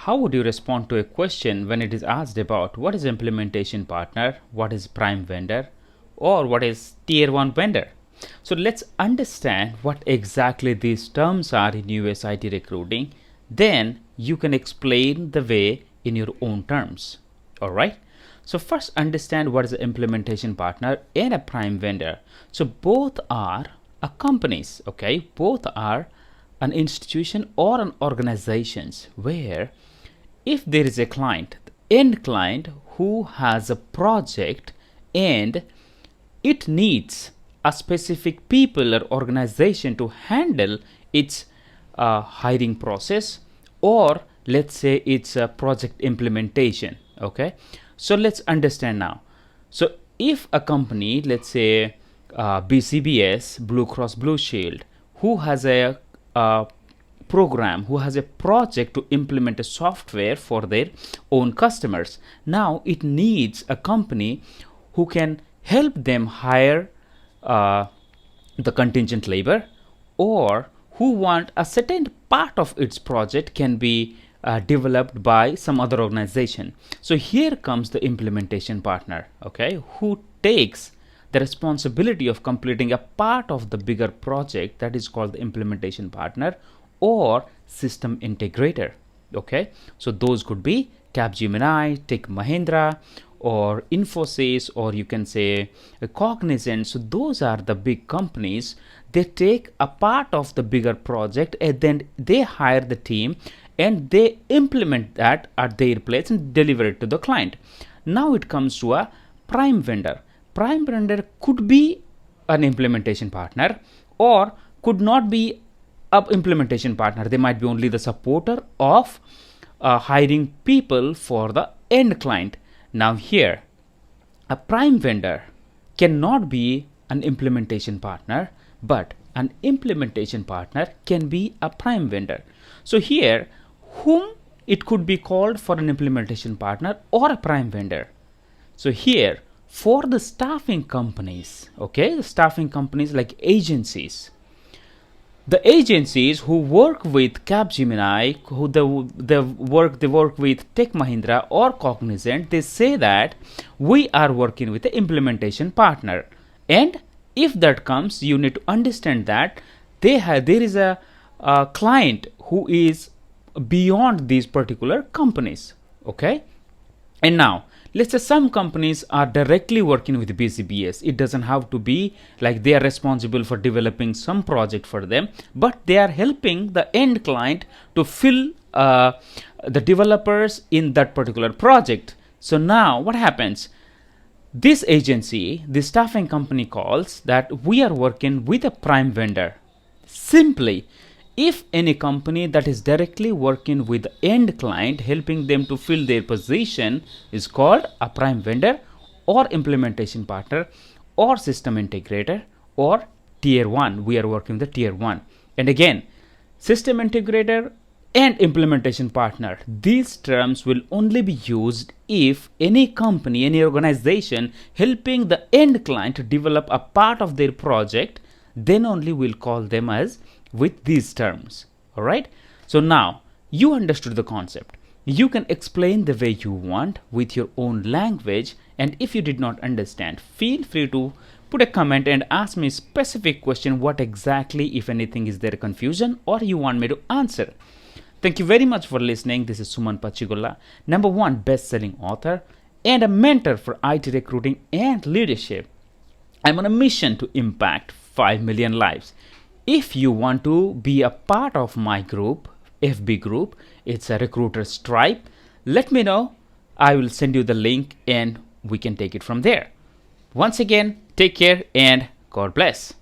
How would you respond to a question when it is asked about what is implementation partner, what is prime vendor, or what is tier 1 vendor? So let's understand what exactly these terms are in US IT recruiting. Then you can explain the way in your own terms. Alright? So first understand what is an implementation partner and a prime vendor. So both are companies, okay? Both are an institution or an organizations where if there is a client, the end client who has a project and it needs a specific people or organization to handle its hiring process, or let's say it's a project implementation. Okay, so let's understand now. So if a company, let's say BCBS, Blue Cross Blue Shield, who has a program, who has a project to implement a software for their own customers, now it needs a company who can help them hire the contingent labor, or who want a certain part of its project can be developed by some other organization. So here comes the implementation partner, okay, who takes the responsibility of completing a part of the bigger project, that is called the implementation partner or system integrator. Okay, so those could be Capgemini, Tech Mahindra, or Infosys, or you can say Cognizant. So those are the big companies. They take a part of the bigger project and then they hire the team and they implement that at their place and deliver it to the client. Now it comes to a prime vendor. Prime vendor could be an implementation partner or could not be an implementation partner. They might be only the supporter of hiring people for the end client. Now here, a prime vendor cannot be an implementation partner, but an implementation partner can be a prime vendor. So here, whom it could be called for an implementation partner or a prime vendor. So here, for the staffing companies, okay, the staffing companies like agencies, the agencies who work with Capgemini, who they work with Tech Mahindra or Cognizant, they say that we are working with the implementation partner. And if that comes, you need to understand that there is a client who is beyond these particular companies. Okay, and now let's say some companies are directly working with BCBS. It doesn't have to be like they are responsible for developing some project for them, but they are helping the end client to fill the developers in that particular project. So now what happens? This agency, the staffing company, calls that we are working with a prime vendor. Simply, if any company that is directly working with the end client, helping them to fill their position, is called a prime vendor or implementation partner or system integrator or tier 1. We are working with the tier 1. And again, system integrator and implementation partner, these terms will only be used if any company, any organization helping the end client to develop a part of their project, then only we'll call them as with these terms. All right, so now you understood the concept. You can explain the way you want with your own language, and if you did not understand, feel free to put a comment and ask me a specific question, what exactly, if anything, is there confusion or you want me to answer. Thank you very much for listening. This is Suman Pachigolla, #1 best-selling author and a mentor for IT recruiting and leadership. I'm on a mission to impact 5 million lives. If you want to be a part of my group, FB group, it's a recruiter's tribe, let me know. I will send you the link and we can take it from there. Once again, take care and God bless.